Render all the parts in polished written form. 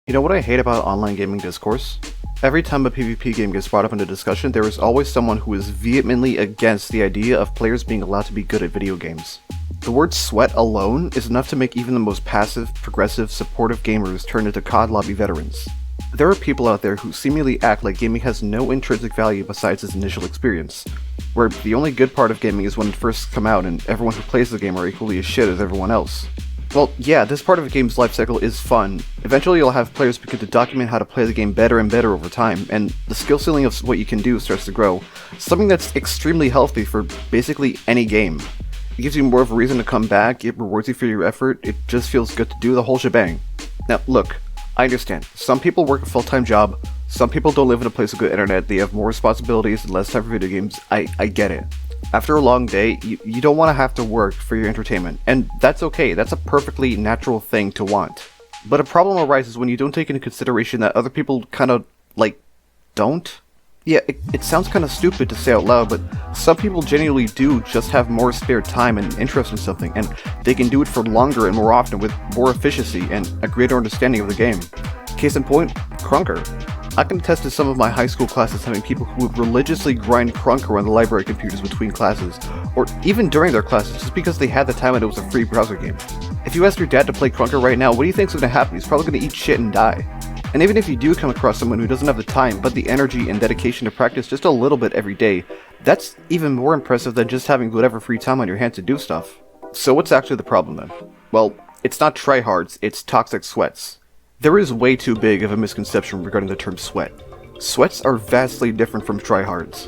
You know what I hate about online gaming discourse? Every time a PvP game gets brought up into discussion, there is always someone who is vehemently against the idea of players being allowed to be good at video games. The word sweat alone is enough to make even the most passive, progressive, supportive gamers turn into COD lobby veterans. There are people out there who seemingly act like gaming has no intrinsic value besides its initial experience, where the only good part of gaming is when it first comes out and everyone who plays the game are equally as shit as everyone else. Well, yeah, this part of a game's life cycle is fun. Eventually you'll have players begin to document how to play the game better and better over time, and the skill ceiling of what you can do starts to grow, something that's extremely healthy for basically any game. It gives you more of a reason to come back, it rewards you for your effort, it just feels good to do the whole shebang. Now, look, I understand, some people work a full-time job, some people don't live in a place with good internet, they have more responsibilities and less time for video games, I get it. After a long day, you don't want to have to work for your entertainment, and that's okay, that's a perfectly natural thing to want. But a problem arises when you don't take into consideration that other people don't? Yeah, it sounds kind of stupid to say out loud, but some people genuinely do just have more spare time and interest in something, and they can do it for longer and more often with more efficiency and a greater understanding of the game. Case in point, Krunker. I can attest to some of my high school classes having people who would religiously grind Krunker on the library computers between classes, or even during their classes just because they had the time and it was a free browser game. If you ask your dad to play Krunker right now, what do you think's gonna happen? He's probably gonna eat shit and die. And even if you do come across someone who doesn't have the time, but the energy and dedication to practice just a little bit every day, that's even more impressive than just having whatever free time on your hands to do stuff. So what's actually the problem then? Well, it's not tryhards, it's toxic sweats. There is way too big of a misconception regarding the term sweat. Sweats are vastly different from tryhards.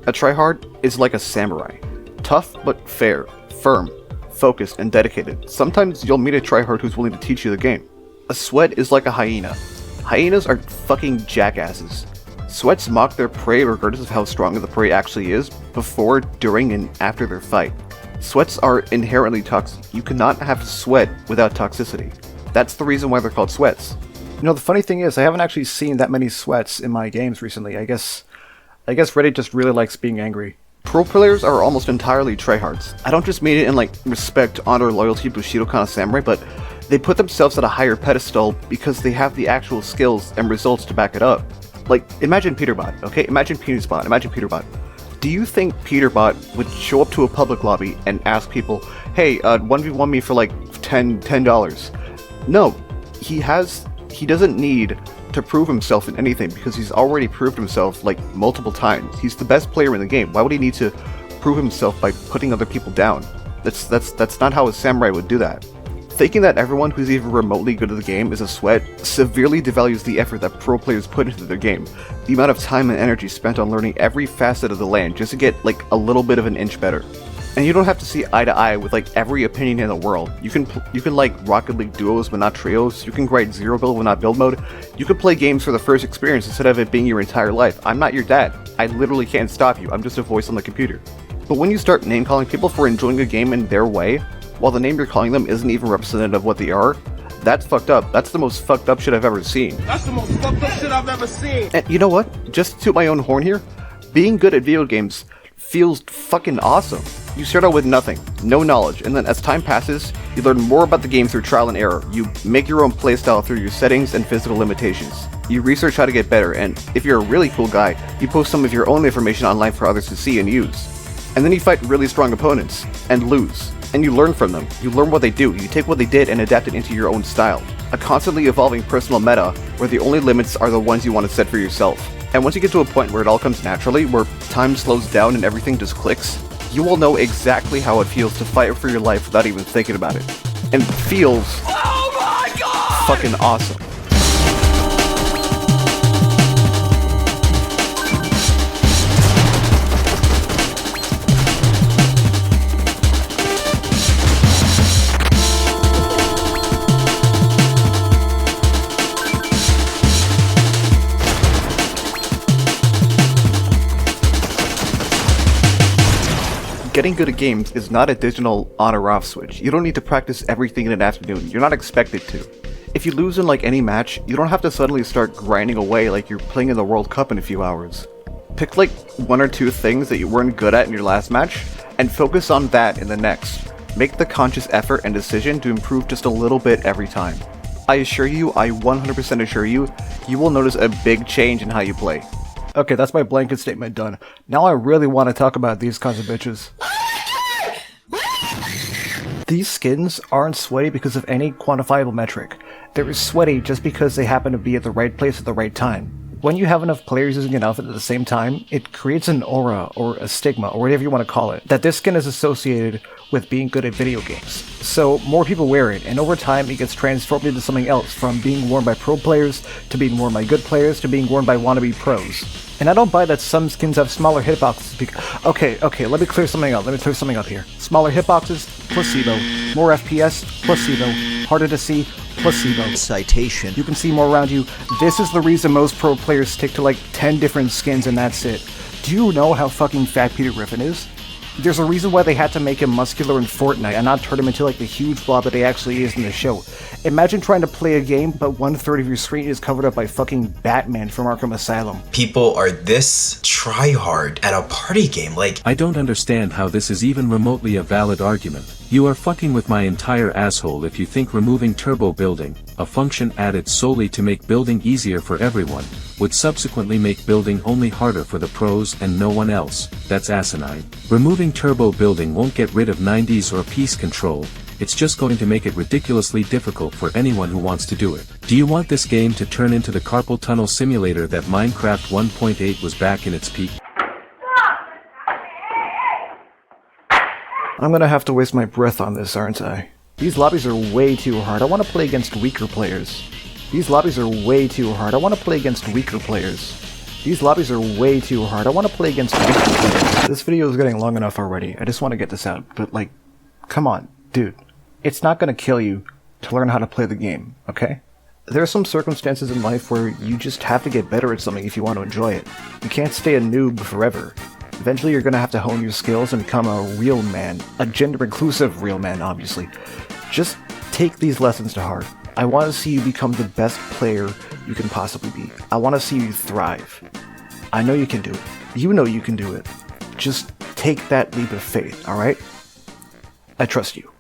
A tryhard is like a samurai. Tough but fair, firm, focused, and dedicated. Sometimes you'll meet a tryhard who's willing to teach you the game. A sweat is like a hyena. Hyenas are fucking jackasses. Sweats mock their prey regardless of how strong the prey actually is, before, during, and after their fight. Sweats are inherently toxic. You cannot have sweat without toxicity. That's the reason why they're called sweats. You know, the funny thing is, I haven't actually seen that many sweats in my games recently. I guess Reddit just really likes being angry. Pro players are almost entirely tryhards. I don't just mean it in respect, honor, loyalty, Bushido kind of samurai, but they put themselves at a higher pedestal because they have the actual skills and results to back it up. Imagine Peterbot, okay? Imagine Petersbot, imagine Peterbot. Do you think Peterbot would show up to a public lobby and ask people, hey, 1v1 me for $10? No, he doesn't need to prove himself in anything because he's already proved himself multiple times. He's the best player in the game. Why would he need to prove himself by putting other people down? That's not how a samurai would do that. Thinking that everyone who's even remotely good at the game is a sweat severely devalues the effort that pro players put into their game. The amount of time and energy spent on learning every facet of the land just to get a little bit of an inch better. And you don't have to see eye to eye with every opinion in the world. You can Rocket League duos but not trios. You can grind zero build but not build mode. You can play games for the first experience instead of it being your entire life. I'm not your dad. I literally can't stop you. I'm just a voice on the computer. But when you start name calling people for enjoying a game in their way, while the name you're calling them isn't even representative of what they are, that's fucked up. That's the most fucked up shit I've ever seen. That's the most fucked up shit I've ever seen. And you know what? Just to toot my own horn here, being good at video games feels fucking awesome. You start out with nothing, no knowledge, and then as time passes, you learn more about the game through trial and error. You make your own playstyle through your settings and physical limitations. You research how to get better, and if you're a really cool guy, you post some of your own information online for others to see and use. And then you fight really strong opponents, and lose. And you learn from them. You learn what they do. You take what they did and adapt it into your own style. A constantly evolving personal meta, where the only limits are the ones you want to set for yourself. And once you get to a point where it all comes naturally, where time slows down and everything just clicks, you will know exactly how it feels to fight for your life without even thinking about it. And it feels fucking awesome. Getting good at games is not a digital on or off switch. You don't need to practice everything in an afternoon. You're not expected to. If you lose in any match, you don't have to suddenly start grinding away like you're playing in the World Cup in a few hours. Pick one or two things that you weren't good at in your last match, and focus on that in the next. Make the conscious effort and decision to improve just a little bit every time. I 100% assure you, you will notice a big change in how you play. Okay, that's my blanket statement done. Now I really want to talk about these kinds of bitches. These skins aren't sweaty because of any quantifiable metric. They're sweaty just because they happen to be at the right place at the right time. When you have enough players using an outfit at the same time, it creates an aura, or a stigma, or whatever you want to call it, that this skin is associated with being good at video games. So more people wear it, and over time it gets transformed into something else, from being worn by pro players, to being worn by good players, to being worn by wannabe pros. And I don't buy that some skins have smaller hitboxes Okay, let me clear something up here. Smaller hitboxes, placebo. More FPS, placebo. Harder to see, placebo. Citation. You can see more around you. This is the reason most pro players stick to like 10 different skins and that's it. Do you know how fucking fat Peter Griffin is? There's a reason why they had to make him muscular in Fortnite and not turn him into like the huge blob that he actually is in the show. Imagine trying to play a game, but 1/3 of your screen is covered up by fucking Batman from Arkham Asylum. People are this try-hard at a party game, like... I don't understand how this is even remotely a valid argument. You are fucking with my entire asshole if you think removing turbo building, a function added solely to make building easier for everyone, would subsequently make building only harder for the pros and no one else. That's asinine. Removing turbo building won't get rid of 90s or piece control, it's just going to make it ridiculously difficult for anyone who wants to do it. Do you want this game to turn into the carpal tunnel simulator that Minecraft 1.8 was back in its peak? I'm gonna have to waste my breath on this, aren't I? These lobbies are way too hard. I want to play against weaker players. These lobbies are way too hard. I want to play against weaker players. These lobbies are way too hard. I want to play against weaker players. This video is getting long enough already. I just want to get this out. But like, come on, dude. It's not gonna kill you to learn how to play the game, okay? There are some circumstances in life where you just have to get better at something if you want to enjoy it. You can't stay a noob forever. Eventually you're gonna have to hone your skills and become a real man. A gender-inclusive real man, obviously. Just take these lessons to heart. I want to see you become the best player you can possibly be. I want to see you thrive. I know you can do it. You know you can do it. Just take that leap of faith, alright? I trust you.